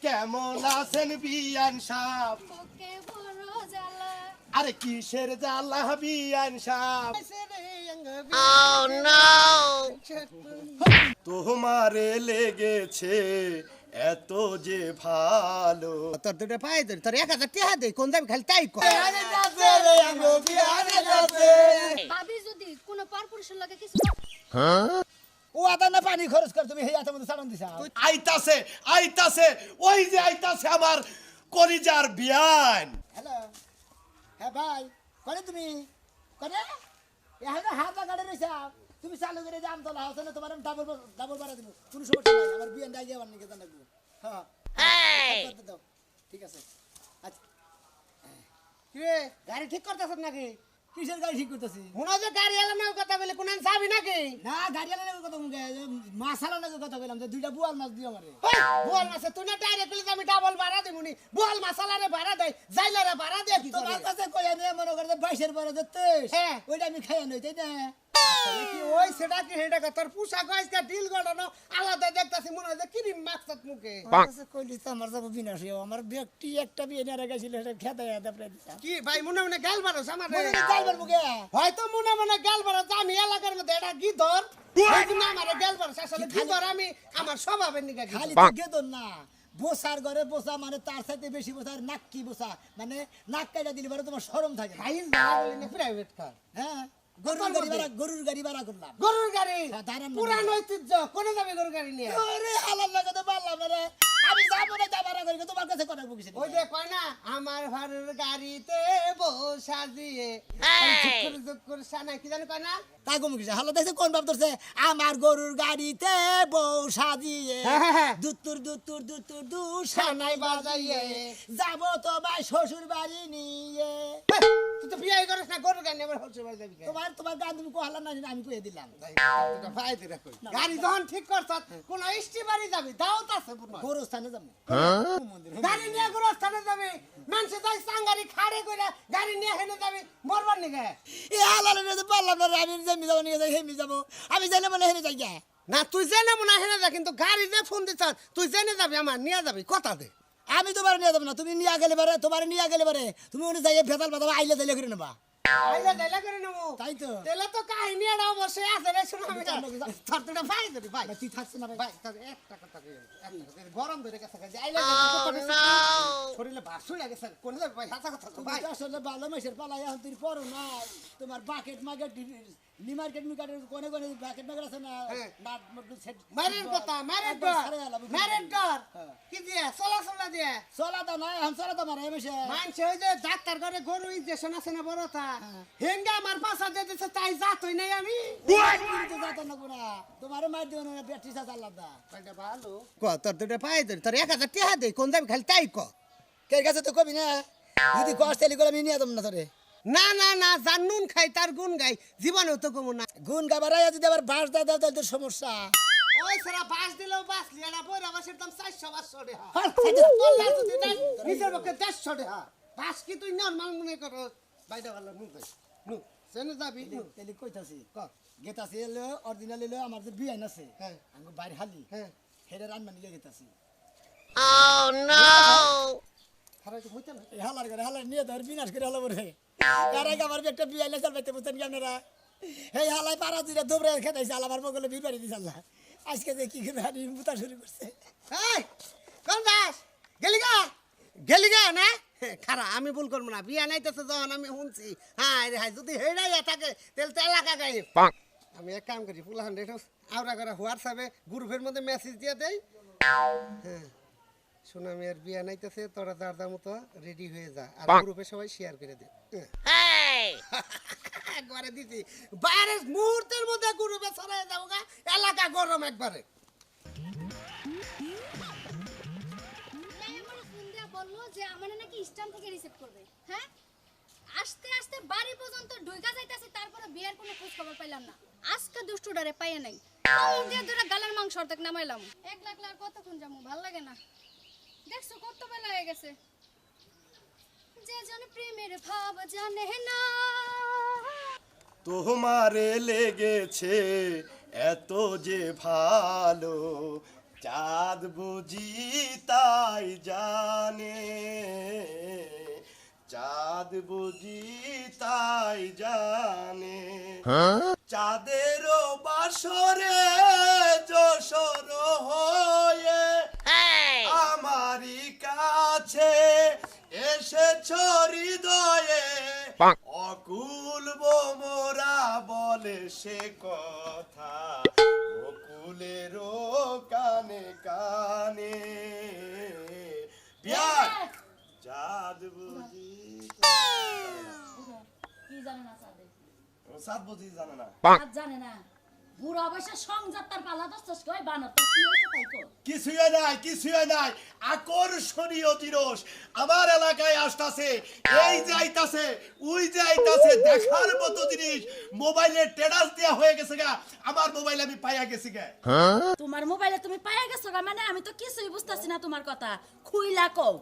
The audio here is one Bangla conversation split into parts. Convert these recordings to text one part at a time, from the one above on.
কেমন আছেন বিয়ান সাহেব? ওকে বড় জ্বালা। আরে কিসের জ্বালা বিয়ান সাহেব? তোমারে লেগেছে এত যে ভালো। তোর দুটো পায়ে ধরে তোর 1000 টাকা দে কোন দাবি খালি তাই কর। ভাবি যদি কোনো পরপুরুষের লাগে কিছু ও আদা না পানি খরচ কর তুমি হেই আতার মধ্যে সাড়ন দিছা। আইতাছে আইতাছে ওই যে আইতাছে আমার কলিজার বিয়ান। হ্যালো হ্যাঁ ভাই করে তুমি করে এখানে হাতা গাড়ি রইছা তুমি চালু করে যাম তোলা হচ্ছে না তোমার ডাবল ডাবল বাড়া দিব কোনো সমস্যা নাই আমার বিয়ান ডাই যাবার নাকি জানা দিব। হ্যাঁ দাও ঠিক আছে। আচ্ছা কি রে গাড়ি ঠিক করতেছ নাকি? কিসের গাড়ি ঠিক করতেছি? মনে যে গাড়ি এলানোর কথা বলে কোন যাবি নাকি? না গাড়ি এলানোর কথা মুখে মাছ এলানোর কথা বললাম যে দুইটা বুয়াল মাছ দিও আমারে। বুয়াল মাছ তুই না ডাইরেক্ট বলে আমি ডাবল ভাড়া দেবনি বুয়াল মাছালারে ভাড়া দেই জাইলারে ভাড়া দে কি তোমার কাছে কই আমি মনে করে 22 এর পরে দিতে হ্যাঁ ওইটা আমি খাইয়া নই তাই না কি ওই সেটা কি হেডা তোর পোশাক আজকে ডিল গড়ানো আলাদা দেখতাছি মনে হয় যে ক্রিম মাখছত মুখে কাছে কইলি তো আমার যাব বিনাশ আমার ব্যক্তি একটা বিয়ে নিয়ে রাখাইছিল সেটা খেদাই দাপড়ে দিছা কি ভাই মনে মনে গাল মারছ আমারে মনে গাল মার মুখে হয়তো মনে মনে গাল মারছ আমি এলাকার মধ্যে এটা গিদর এই না আমারে গাল মারছ আসলে গিদর আমি আমার স্বভাবের নিগা খালি গিদর না বসার ঘরে বসা মানে তার সাথে বেশি বসার নাক কি বসা মানে নাক কাটা দিলে পরে তোমার শরম থাকে ভাই না বলে প্রাইভেট কার হ্যাঁ গরুর গাড়ি ভাড়া করলাম গরুর গাড়ি পুরান ঐতিহ্য কোনে যাবে গরুর গাড়ি নিয়ে আরে হালাল লাগা তো পারলাম রে আমি যাব না যা ভাড়া করি তোমার কাছে কথা বলছি ওই যে কয় না আমার ভাড়ার গাড়িতে বসা দিয়ে করে সানা কি জানি কয় না তাই গো মুখে হালাল দেখছে কোন বাপ ধরছে আমার গরুর গাড়িতে বসা দিয়ে দুত্তুর দুত্তুর দুত্তুর দু সানাই বাজাইয়ে যাব তো ভাই শ্বশুর বাড়ি নিয়ে তুই তো বিয়ে করিস না গরুর গাড়ি আবার শ্বশুর বাড়ি যাবি তোমার গান তুমি কোহালা না আমি কইয়ে দিলাম ভাই দিরা কই গাড়ি যখন ঠিক করছ কোন ইষ্টি বাড়ি যাবি দাওত আছে গরু স্থানে যাবো গাড়ি নিয়ে গরু স্থানে যাবি মানুষে যাই সাঙ্গারি খাড়ে কইরা গাড়ি নিয়ে হেনে যাবি মরবার নিগে এ হালালে রে পারলাম না আমি যেমি যাব নিয়ে যাই হেমি যাব আমি জানি মনে হেনে যাই না তুই জেনে মনে হেনে যা কিন্তু গাড়ি যে ফোন দিছ তুই জেনে যাবি আমার নিয়ে যাবি কথা দে আমি তোমার নিয়ে যাবো না তুমি নিয়ে গেলে পারে তোমার নিয়ে গেলে পারে তুমি উনি যাই ভেতাল বাদাম আইলে যাইলে করে নেবা আইলে যাইলে করে নেবো তাই তো তেলে তো কাহিনী এটা অবশ্যই আছে রে শুনো আমি তোর তোটা ভাই ধরি ভাই তুই থাকছিস না ভাই তার একটা কথা কই গরম ধরে গেছে যে আইলে শরীরে বাসুই লাগে স্যার কোন যাবে ভাই হাতা কথা তো ভাই আসলে ভালো মেশের পালা এখন তুই পড়ো না তোমার বাকেট মার্কেট নি মার্কেট মিকাটের কোনে কোনে বাকেট মার্কেট আছে না নাট মডেল সেট মারের কথা মারের ডর কি দিয়ে চলা দিয়ে চলা দাও না এখন চলা দাও মারে মেশে মানছে ওই যে ডাক্তার করে গরু ইনজেকশন আছে না বড়টা হেঙ্গা আমার পাশা দিয়ে দিছে তাই যাতই নাই আমি কিন্তু যাত না পুরা তোমারে মার দিও না ব্যাটারি চার্জ আলাদা কয়টা ভালো ক তোর দুটো পায়ে ধরে তোর 1000 টাকা দে কোন দাবি খালি তাই ক কে কাছে তো কবি না যদি কষ্ট তেলি করে আমি নিয়ে দম না তোরে না না না জানুন খাই তার গুণ গাই জীবনেও তো কমু না গুণ গাবার যদি আবার বাস দাও দাও তাহলে তো সমস্যা ওই সারা বাস দিলেও বাস লিয়ানা বইরা বাসের দাম 400 500 টাকা আল্লাহ যদি নাই নিজের পক্ষে 150 টাকা বাস কি তুই নরমাল মনে করো বাইটা ভালো নু সেনে যাবি তেলি কইতাছি ক গেতাছি এলো অরিজিনাল এলো আমার যে বিয়ান আছে হ্যাঁ আমি বাইরে হালি হ্যাঁ হেডে রান মানি গেতাছি ও নো খারাপ তো হইতা না হালার নিয়ে ধর বিনাশ করে হলো বলে কারে আমার একটা বিয়াইলে চলবাইতে বুঝছেন কি আপনারা এই হালাই পাড়া দিলে দৌড়ে খেতাইছে আমার বগলে বিয়ে বাড়ি দিছে আল্লাহ আজকে যে কি খানি মুতা শুরু করছে এই কোন দাস গেলিগা না খারা আমি ভুল করব না বিয়া নাইতেছে যখন আমি শুনছি হাই রে হাই যদি হেডাইয়া থাকে তেল তো এলাকা গাই আমি এক কাম করি ফুল 100 আওরা করে হোয়াটসঅ্যাপে গ্রুপের মধ্যে মেসেজ দিয়ে দেই হ্যাঁ শোনা মেয়ের বিয়া নাইতেছে তোরা দাদার মতো রেডি হয়ে যা আর গ্রুপে সবাই শেয়ার করে দে একবারে দিছি বাইরের মুহূর্তের মধ্যে গ্রুপে ছড়ায় যাবো গা এলাকা গরম একবারে বললো যে আমার নাকি স্ট্যাম্প থেকে রিসিভ করবে হ্যাঁ আস্তে আস্তে বাড়ি পর্যন্ত ঢুকা যাইতাছে তারপরে বিয়ের কোনো খোঁজ খবর পাইলাম না আজকে দুষ্টুডারে পাইয়া নাই কোন দিয়ে ধরে গালের মাংস অর্ধেক নামাইলাম 1 লাখ লাখ কতক্ষণ যাবো ভাল লাগে না দেখছো কত বেলা হয়ে গেছে যে জন প্রেমের ভাব জানে না তোমারে লেগেছে এত যে ভালো চাঁদ বুঝি তাই চাঁদ বুঝি তাই জানে চাঁদেরও বাসরে যশোর হয়ে আমারই কাছে এসেছ হৃদয়ে অকুল মোরা বলে সে কথা অকুলেরও কানে কানে বিয়ার চাঁদ বুঝি কি জানে না সাদে চাঁদ বুঝি জানে না আজ জানে না বুড়া বয়সে সংযাত্রার পালা দস্তস কই বানর তো কি হইছে তাই কো কিছুই নাই আকর্ষণীয় জিনিস আমার এলাকায় আসতাছে এই যে আইতাছে ওই যে আইতাছে দেখার মতো জিনিস মোবাইলে টেরাস দেয়া হয়ে গেছে গা আমার মোবাইল আমি পাইয়া গেছি গা তোমার মোবাইলে তুমি পাইয়া গেছো গা মানে আমি তো কিছুই বুঝতাছি না তোমার কথা খুইলা কও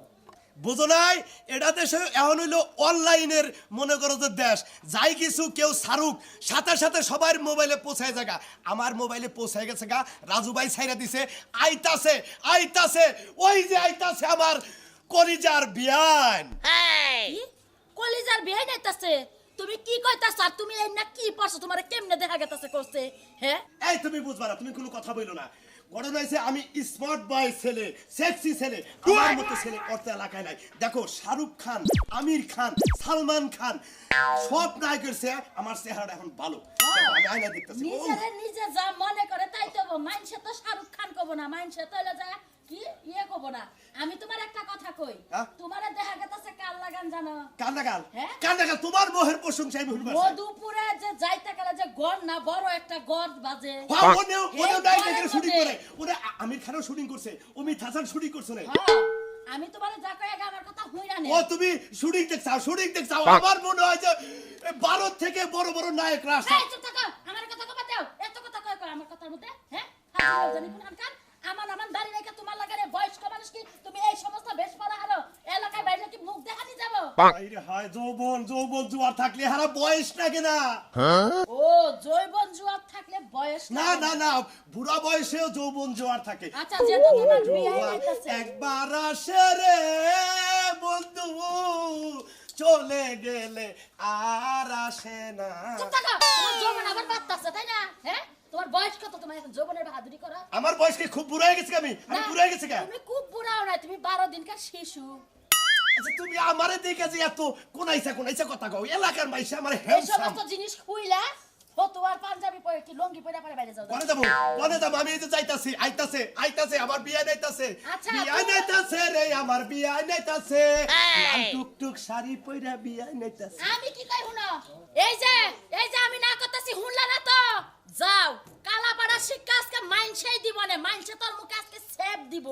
বুঝো নাই এটা দেশে এখন হইলো অনলাইনের মনে করো যে দেশ যাই কিছু কেউ সারুক সাথে সাথে সবার মোবাইলে পৌঁছায় জায়গা আমার মোবাইলে পৌঁছায় গেছে গা রাজু ভাই ছাইরা দিছে আইতাছে ওই যে আইতাছে আমার কলিজার বিয়ান কি কলিজার বিয়ে নাইতাছে তুমি কি কইতাছ আর তুমি এই না কি পড়ছো তোমারে কেমনে দেখা গেতাছে করছে হ্যাঁ এই তুমি বুঝবা না তুমি কোনো কথা বইলো না ঘটনা হয়েছে আমি স্মার্ট বয় ছেলে সেক্সি ছেলে আমার মতো ছেলে করতে এলাকায় নাই দেখো শাহরুখ খান আমির খান সালমান খান সব নায়কের চেয়ে আমার চেহারাটা এখন ভালো দেখো, আমি আয়না দেখতেছি নিজেরে নিজে যা মনে করে তাই তো মাইনসে তো শাহরুখ খান কব না মাইনসে তো হলো যায় কি ইয়ে কব না আমি তোমার একটা কথা কই হ্যাঁ? তোমারে দেখা গেতাছে কাল লাগান জানো কান্দাকাল হ্যাঁ? কান্দাকাল তোমার মোহের প্রশংসা আমি শুনবার চাই। মধুপুরে যে যাইতে গেলে যে গড় না বড় একটা গড় বাজে হ্যাঁ, ওনেও এই ডাইরেক্ট ঘরের শুটিং মধ্যে- করে ওরা আমির খানও শুটিং করছে অমিত হাসান শুটিং করছে না হ্যাঁ, আমি তোমারে যা কই আগে আমার কথা হইরা নে ও তুমি শুটিং দেখছাও আমার মনে হয় যে ভারত থেকে বড় বড় নায়করা আসে এই চুপ থাকো আমার কথা কবা দাও এত কথা কই কই আমার কথার মধ্যে হ্যাঁ হাজির জানি কোন আনকান আমার দাড়ি রেখে তোমার লাগারে বয়স্ক মানুষ কি তুমি এই সমস্ত বেশ পড়া হালো এলাকায় বাইরে কি মুখ দেখানি যাব আইরে হায় যৌবন জোয়ার থাকলে হারা বয়স লাগে না ও জৈবন জুয়ার থাকলে বয়স না বুড়া বয়সেও যৌবন জোয়ার থাকে আচ্ছা যেহেতু তোমার বিয়ে জোয়ার হইতাছে একবার আসে রে বন্ধু চলে গেলে আর আসে না চুপ থাকো তোমার যৌবন আবার বাড়তাছে তাই না হ্যাঁ তোমার বয়স কত তোমার এখন যৌবনের বাহাদুরি করা আমার বয়স কি খুব বুড়া হয়ে গেছে আমি না, বুড়া হয়ে গেছে তুমি খুব বুড়াও না তুমি 12 দিনকার শিশু আচ্ছা তুমি আমারে দেখে যে এত কোনাইছা কথা কও এলাকার মাইসে আমার এই হ্যান্ডসাম সমস্ত জিনিস খুইলা ফতুয়ার পাঞ্জাবি পরে কি লঙ্গি পরে পরে বাইরে যাও কোনে যাবো আমি এই যে যাইতাছি আইতাছে আমার বিয়ে নাইতাছে আচ্ছা, বিয়ে তোমার- নাইতাছে রে আমার বিয়ে নাইতাছে লাল টুকটুক শাড়ি পইরা বিয়ে নাইতাছে আমি কি কই হুনো এই যে আমি না করতেছি হুনলা না তো যাও কালাপাড়া শিক্ষা আজকে মাইনসেই দিব না মাইনসে তোর মুখে আজকে সেভ দিব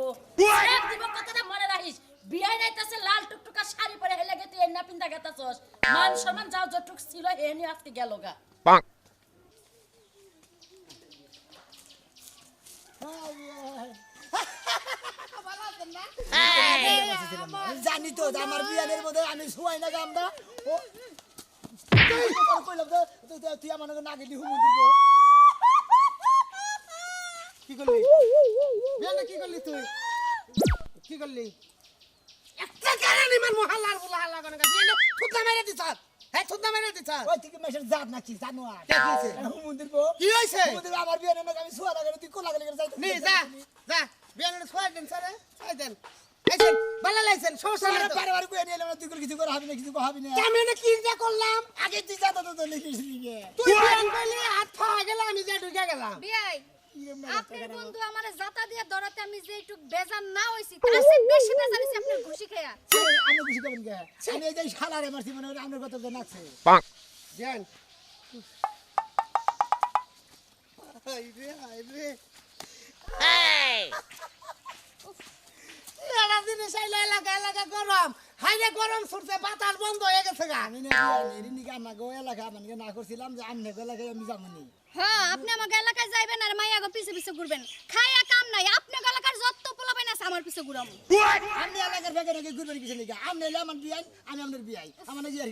কথাটা মনে রাখিস বিয়ে নাইতাছে লাল টুকটুকা শাড়ি পরে হেলে গেতে এন্না পিন্দা গেতাছস মান সম্মান যাও যতটুক ছিল এনি আজকে গেল গা জানি তো যে আমার বিয়ানের মধ্যে আমি শুয়াই না আমরা ও কইলাম তো তুই আমার না গেলি হুমুন দিব কি করলি বিয়ানে কি করলি তুই কি করলি একটা কারণে আমার মহল্লার বলা হাল্লা করে বিয়ানে থুতনা মেরে দিছ হ্যাঁ থুতনা মেরে দিছ ওই থেকে মেশের জাত নাকি জানো আর কে কইছে? হুমুন দিব কি হইছে হুমুন দিব আমার বিয়ানের না আমি শুয়া না তুই কোলা গেলে যাইতে নে যা বিয়ানে ছয় দেন স্যার ছয় দেন আইছেন ভালো লাগছেন সমস্যা সারা নাই তো পারে কই নিয়ে এলাম তুই কিছু করে হবি না কিছু হবি না আমি না কি যা করলাম আগে তুই যা তো লিখিস লিখে তুই বিয়ান কইলি হাত ফায়া গেল আমি যা ঢুকে গেলাম বিয়াই আপনার বন্ধু আমারে জাতা দিয়ে ধরাতে আমি যে একটু বেজান না হইছি তার চেয়ে বেশি বেজান হইছি আপনার ঘুষি খেয়া আমি খুশি করবেন কে আমি এই যে শালারে মারছি মনে হয় আমার কত জন আছে বিয়ান হাই রে এরা জিনিস আইলে এলাকা গরম হাইরে গরম ছুটছে বাতাস বন্ধ হয়ে গেছে গা আমি না নিকে আমার গো এলাকা মানে না করছিলাম যে আমনে গো এলাকায় আমি যাবনি হ্যাঁ আপনি আমার এলাকায় যাইবেন আর মাইয়া গো পিছে পিছে ঘুরবেন খায়া কাম নাই আপনি এলাকার যত পোলাবেন আছে আমার পিছে ঘুরাম আমি এলাকার বেগে নাকি ঘুরবেন কিছু লিখা আমনে এলে আমার বিয়াই আমি আপনার বিয়াই আমার নাকি আর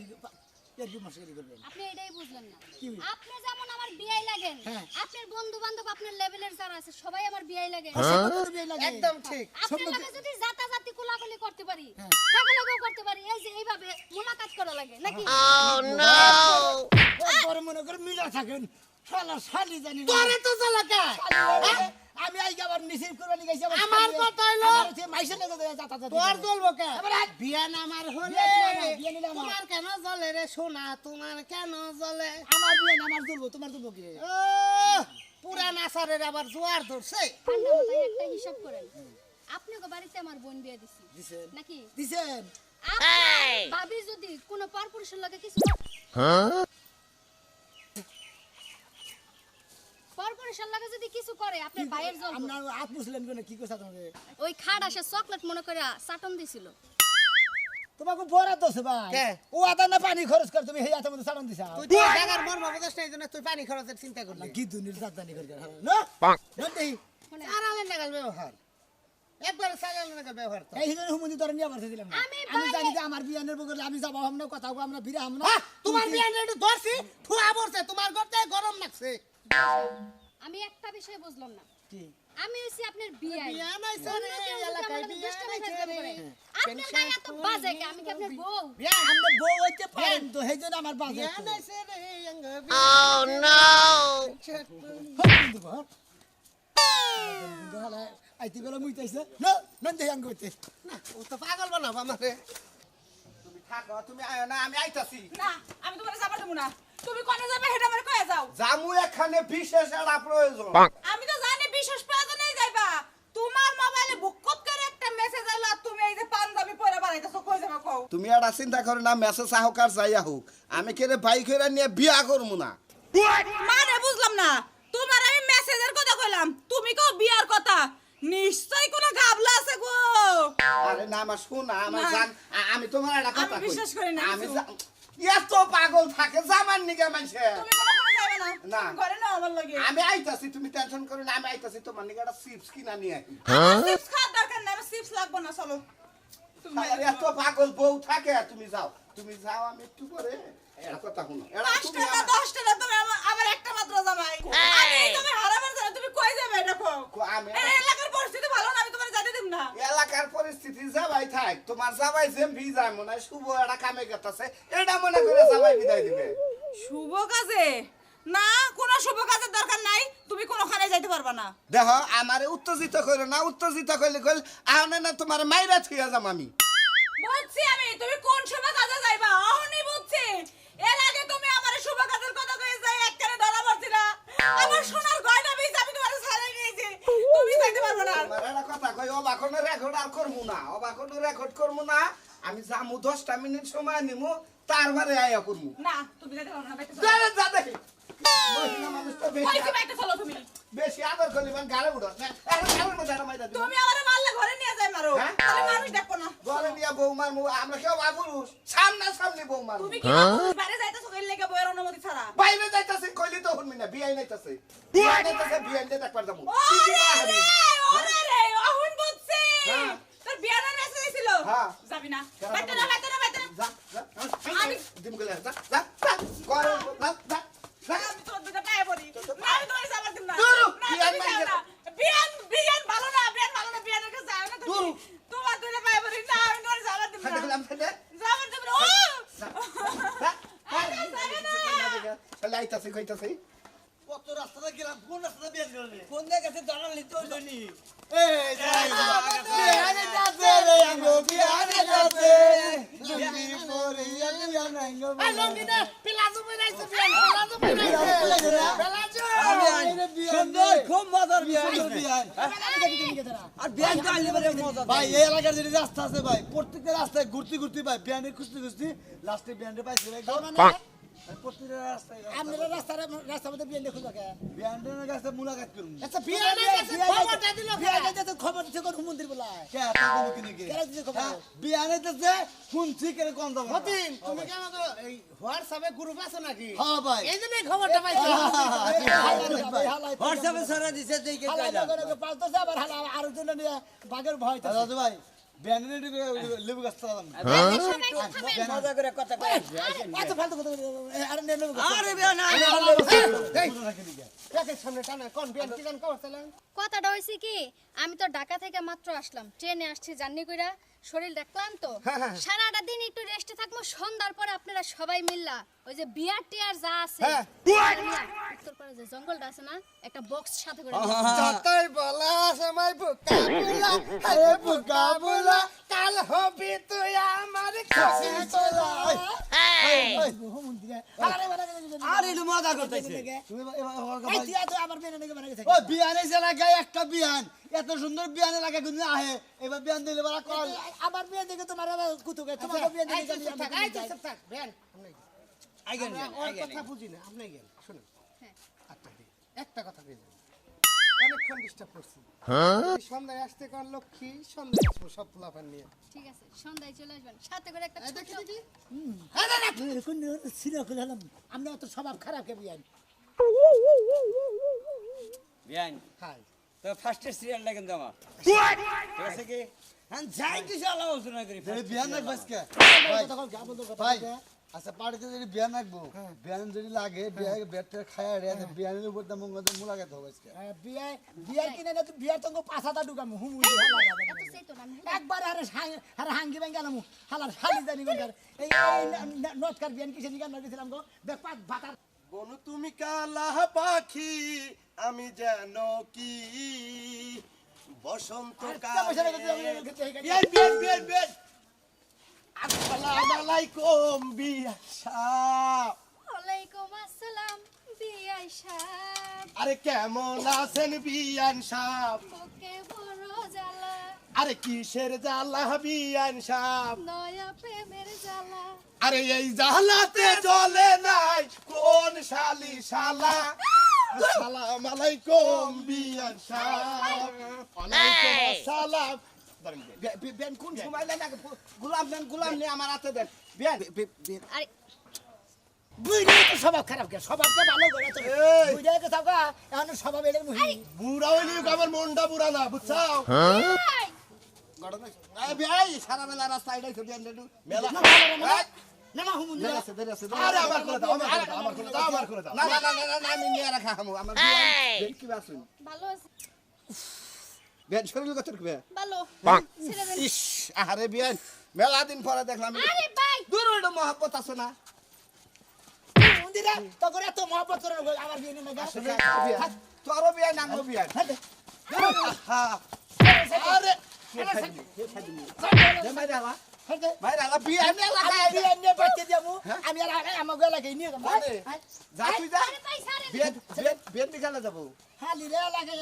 কি মশকরি করবেন আপনি এটাই বুঝলেন না কি? আপনি যেমন আমার বিয়াই লাগেন হ্যাঁ। আপনার বন্ধু বান্ধব আপনার লেভেলের যারা আছে সবাই আমার বিয়াই লাগে সব তো বিয়াই লাগে একদম ঠিক আপনার লাগে যদি জাতা জাতি কোলাকুলি করতে পারি হ্যাঁ। থাকলে করতে পারি এই যে এইভাবে মোলাকাত করা লাগে নাকি বড় মনে করে মিলা থাকেন শালা শালি জানি না। তোরে তো চালাকা আমি আইগা আবার নিসিব করে নিয়ে গেছি আমার কথা হইলো মাইসে লেগে যায় যাতা যাতা তোর জ্বলবো কে এবারে বিয়ান আমার হলে বিয়ে নিলে আমার। তোমার কেন জ্বলে রে সোনা তোমার কেন জ্বলে আমার বিয়ে না, আমার দুলবো তোমার দুলবো কি ও পুরান আসারের আবার জোয়ার ধরছে ঠান্ডা মাথায় একটা হিসাব করেন আপনাকে বাড়িতে আমার বোন বিয়ে দিছি দিছেন নাকি দিছেন আপনার ভাবি যদি কোনো পরপুরুষের লাগে কিছু পরপুরুষের লাগে যদি কিছু করে আপনার ভাইয়ের জন্য আপনার হাত মুসলেন কেন কি কইছা তোমাকে ওই খাট আসে চকলেট মনে করে চাটন দিছিল তোমাকে বড় দোছে ভাই কে? ও আদা না পানি খরচ কর তুমি হেই আতা মধ্যে সাড়ন দিছা তুই তো জায়গার মর্ম বুঝছ না এইজন্য তুই পানি খরচের চিন্তা করলি কি দুনির জাতদানি করে না নন্দি সারালে নাগাল ব্যবহার একবার সারালে নাগাল ব্যবহার তো এই হিজনে হুমুদি তোর নিয়ে আবার দিলাম না আমি আমি বাইরে- জানি যে আমার বিয়ানের বগলে আমি যাব আমরা কথা কো আমরা বিরা আমরা হ্যাঁ, তোমার বিয়ান একটু ধরছি ঠুয়া পড়ছে তোমার গর্তে গরম লাগছে আমি একটা বিষয় বুঝলাম না কি আমি হইছি আপনার বিয়ে বিয়ান আইছে রে এলাকায় বিয়ান আইছে রে আপনার গায়ে এত বাজে কে আমি কি আপনার বউ বিয়ান আমরা বউ হইতে পারেন তো হেজন্য আমার বাজে বিয়ান আইছে রে অঙ্গ আইতি বেলা মুইতাইছে না নন্দি আঙ্গ হইতে না ও তো পাগল বানাবো আমারে তুমি থাকো তুমি আয় না আমি আইতাছি না আমি তোমার যাবার দেবো না তুমি কোনে যাবে হেটা আমার কয়ে যাও জামু এখানে বিশেষ একটা প্রয়োজন আমি তো জানি বিশেষ প্রয়োজনেই যাইবা তোমার মোবাইলে বুককত করে একটা মেসেজ আইলো আর তুমি এই যে পাঞ্জাবি পরে বানাইতেছো কই যাবে কও তুমি একটা চিন্তা করো না মেসেজ আহক আর যাইয়া হোক আমি কেরে বাইক হইরা নিয়ে বিয়া করবো না মানে বুঝলাম না তোমার আমি মেসেজের কথা কইলাম তুমি কও বিয়ার কথা নিশ্চয়ই কোনো গাবলা আছে গো আরে না আমার শোনা আমার না। জান আমি তোমার একটা কথা আমি কই। বিশ্বাস করি না আমি কিছু। এত পাগল থাকে জামান নিগা মানুষে তুমি কোনো কোনো যাবে না না। ঘরে না আমার লাগে আমি আইতাছি তুমি টেনশন করো না আমি আইতাছি তোমার নিগা একটা চিপস কিনা নিয়ে আই চিপস খাওয়ার দরকার নাই আমার চিপস লাগবে না চলো তুমি আর এত পাগল বউ থাকে তুমি যাও আমি একটু করে একটা কথা শুনো এরা তুমি 5টা না 10টা না তুমি আমার একটা মাত্র জামাই আমি তুমি হারাবার জানা তুমি কই যাবে এটা কও আমি এই এলাকার পরিস্থিতি ভালো না আমি তোমার যেতে দিব না এলাকার পরিস্থিতি যাবাই থাক তোমার যাবাই যেম ভিজায় মনে হয় শুভ একটা কামে গেতাছে এটা মনে করে যাবাই বিদায় দিবে শুভ কাজে না কোনো শুভ কাজের দরকার নাই তুমি কোনোখানে যাইতে পারবা না দেখো আমারে উত্তেজিত করো না উত্তেজিত করলে কইল আহনে না তোমার মাইরা থুইয়া যাম আমি বুঝছি আমি তুমি কোন শুভ কাজে যাইবা অহনি বুঝছি এর আগে তুমি আমার শুভ কাজের কথা কই যাই একবারে ধরা পড়ছি না আমার সোনার গয়না বিছ আমি তোমার ছাড়াই নিয়েছি তুমি যাইতে পারবে না আমার একটা কথা কই অবাকনের রেকর্ড আর করবো না অবাকনের রেকর্ড করবো না আমি যামু 10টা মিনিট সময় নিমু তারপরে আয়া করবো না তুমি যাইতে পারবে না বাইতে চলো যা দেখি মহিলা মানুষ তো বেশি কইছি বাইতে চলো তুমি বেশি আদর করলি মানে গাড়ে উঠস না এখন গাড়ির মধ্যে একটা মাইরা দিবো তুমি আমারে মারলে ঘরে নিয়ে যাই মারো হ্যাঁ? তাহলে মানুষ দেখো না ঘরে নিয়ে বউ মারমু আমরা কেউ পুরুষ সামনে বউ মারমু তুমি কি বাইরে যাইতেছো কইলে লেগে বইয়ের অনুমতি ছাড়া বাইরে যাইতাছে কইলি তো শুনবি না বিয়াই নাইতাছে বিয়াই নাইতাছে বিয়াই দিয়ে দেখবার যাবো ওরে ওরে রে অহন বুঝছি হ্যাঁ। তোর বিয়ানের মেসেজ ছিল হ্যাঁ। যাবি না কেন বাইতে যাবো না না? বাইতে না বাইতে না যা আমি- দিম গেলে যা ঘরে যা আমি তোর দুটো পায়ে পড়ি না আমি তোমার যাবার দিব না দূরু, না বিয়ান তুমি মাইরে যাও না বিয়ান ভালো না বিয়ানের কাছে যাও না তুমি দূরু। তোমার দুটো পায়ে পড়ি না আমি তোমার যাবার দিব খাইতে না গেলাম খাইতে যাবার দিব না ও লাইতাছে কইতাছে কত রাস্তাটা গেলাম কোন রাস্তাটা বিয়ে করলে কোন জায়গাতে জানালি তো জানি এই বিয়ানে যাবে রে আঙ্গো বিয়ানে যাবে লুঙ্গি পরিয়া বিয়ানে আঙ্গো আই লঙ্গি না পিলাজু বেরাইছে পিলাজু বেরাইছে সুন্দর খুব মজার বিয়ান আর বিয়ান তো আইলে বলে মজা ভাই এই এলাকার যে রাস্তা আছে ভাই প্রত্যেকটা রাস্তায় ঘুরতে ঘুরতে ভাই বিয়ানের খুঁজতে লাস্টে বিয়ানটা পাইছে ভাই প্রত্যেকটা রাস্তায় আমরা রাস্তার মধ্যে বিয়ান দেখুন কে বিয়ানের কাছে মুলাকাত করুন আচ্ছা বিয়ানের কাছে খবরটা দিল বিয়ানের কাছে খবর দিছে কোন মন্দির বলায় কে তা কোনো কিনে কে কেরা দিছে খবর? বিয়ানের কাছে শুনছি কেন কোন দাম মতিন তুমি কেন তো এই হোয়াটসঅ্যাপে গ্রুপ আছে নাকি হ্যাঁ ভাই এই জন্য খবরটা পাইছো হোয়াটসঅ্যাপে সারা দিছে যেই কে চাইলা আরেকজন নিয়ে বাঘের ভয় দাদু ভাই বিয়ানের লেবু গাছ চালাম মজা করে কথা কয় এত ফালতু কথা আরে নেলো আরে বিয়ান দেখে সামনে টানা কোন বিয়ান কি জান খবর চালান কথাটা হইছে কি আমি তো ঢাকা থেকে মাত্র আসলাম ট্রেনে আসছি জার্নি কইরা শরীরটা ক্লান্ত হ্যাঁ, হ্যাঁ। সারাটা দিন একটু রেস্টে থাকবো সন্ধ্যার পরে আপনারা সবাই মিল্লা ওই যে বিয়ার টিয়ার যা আছে হ্যাঁ। উত্তর পাড়ে যে জঙ্গলটা আছে না একটা বক্স সাথে করে যতই বলা সময় বুকা বুলা আরে বুকা বুলা কাল হবি তুই আমার খুশি তোলা আর একটু মজা করতেছে আমার মেয়ে নাকি বানাই গেছে ও বিয়ানে এলাকায় একটা বিয়ান এত সুন্দর বিয়ান এলাকায় কিন্তু আহে এবার বিয়ান দিলে বলা কল আমার মেয়ে দেখে তোমার কুতুকে তোমার বিয়ান দেখে থাক বেন আইগেন ওর কথা বুঝি না আপনি গেল শুনুন একটা কথা বলি অনেকক্ষণ ডিস্টার্ব করছি এই সন্ধ্যায় আসতে কোন লক্ষ্মী সন্ধ্যায় আসবো সব পোলাপান নিয়ে ঠিক আছে সন্ধ্যায় চলে আসবেন সাথে করে একটা ছোট্ট আমরা তো স্বভাব খারাপ কে বিয়ান বিয়ান হাই তো ফার্স্টের সিরিয়ালটা কিন্তু আমার ঠিক আছে কি হ্যাঁ যাই কিছু আলোচনা করি বিয়ান রাখবো আজকে ভাই আচ্ছা পাড়িতে যদি বিয়ান রাখবো বিয়ান যদি লাগে বিয়াকে বেডটা খায়া রে বিয়ানের উপর তো মঙ্গল মুলাগাতে হবে আজকে বিয়ার কিনে না তুই বিয়ার তো পাছাটা ঢুকামু হুম এত সেই তো না আমি একবার আরে হাঙ্গি ব্যাংক গেলাম হালার শালি জানি গঙ্গার এই নটকার বিয়ান কিসে নিগান গেছিলাম গো বেপাত ভাতার বনু তুমি কালা পাখি আমি যেন কি বসন্ত কালে আসসালামু আলাইকুম বিয়া সাহেব। ওয়ালাইকুম আসসালাম বিআই সাহেব আরে কেমন আছেন বিয়ান সাহেব? বুকে বড় জ্বালা আরে কিসের জ্বালা বিয়ান সাহেব? নয়া প্রেমের জ্বালা আরে এই জ্বালাতে জ্বলে নাই কোন শালি শালা? আসসালামু আলাইকুম বিয়ান সাহেব। ওয়ালাইকুম আসসালাম। বেন কোন সময় লাগে গোলাম নিয়ে আমার হাতে দেন বেন আরে বুইড়া তো স্বভাব খারাপ কে স্বভাবটা ভালো করে তো এই। বুইড়া তো থাকা এখন স্বভাব এর মুহি বুড়া হইলে আমার মনটা বুড়া না বুঝছাও? এই সারা বেলা রাস্তা আইডাইছো বেন দেডু মেলা না না হুমুন আরে আমার করে দাও আমার করে দাও আমার করে দাও না আমি নিয়ে রাখা হামু আমার বেন কি বাসুন ভালো আছে বেন শরীর কত রকবে ভালো ছেড়ে দেন ইস আরে বেন মেলা দিন পরে দেখলাম আরে ভাই দূর মহব্বত আছে না মন্দিরে তো করে এত মহব্বত করে আমার বিয়ে না আসলে তোরও বিয়ে নাঙ্গো বিয়ে আরে মাইরা আলা হ্যাঁ মাইরা আলা বিয়ে আমি লাগাই বিয়ে নিয়ে বাচ্চা দিমু আমি আর আমাকে লাগাই নিয়ে যাবো যা তুই যা আরে ভাই সারে বিয়ে বিকালে যাবো খালি রে লাগাই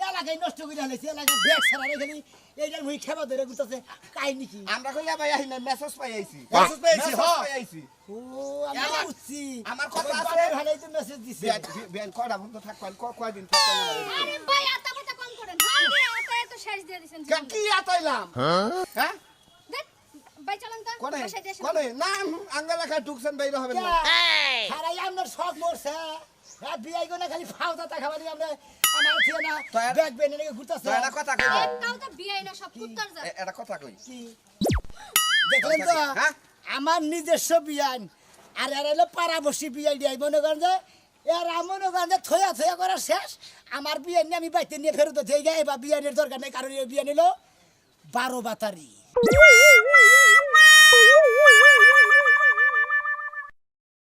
এলাকায় নষ্ট করে হালাইছি এলাকায় ব্যাগ ছাড়া রেখে এইটার মুই খেবা ধরে গুতাছে কাহিনী কি আমরা কইলা ভাই আহি না মেসেজ পাই আইছি মেসেজ পেয়েছি, হ্যাঁ। পাই আইছি ও আমি বুঝছি আমার কথা আছে। বাবার হালাই তো মেসেজ দিছি বিয়ে কয়টা বন্ধ থাকবেন কয়দিন থাকবেন আরে ভাই এত কথা কম করেন হ্যাঁ এত শেষ দিয়ে দিবেন কি আতাইলাম হ্যাঁ দেখ ভাই চলেন তো কোনে বাসায় দিয়ে আসেন। কোনে না আঙ্গা লেখা ঢুকছেন বাইরে হবেন না খারাই আপনার শখ মরছে হ্যাঁ বিয়ে করে খালি ফাউতা খাবারই আমরা আমার ছিল না তো- ব্যাগ বেনে নিয়ে ঘুরতেছে তো এটা কথা কই একটাও তো বিয়ে না সব কুত্তার জাত এটা কথা কই কি দেখলেন তো হ্যাঁ? আমার নিজস্ব বিয়ান আর এর হলো পাড়াবসী বিয়াই দিয়ে মনে করেন যে এর মনে করেন যে থয়া করা শেষ আমার বিয়ান নিয়ে আমি বাইতে নিয়ে ফেরত দিয়ে গে এবার বিয়ানের দরকার নেই কারণ বিয়ান নিল 12 বাতারি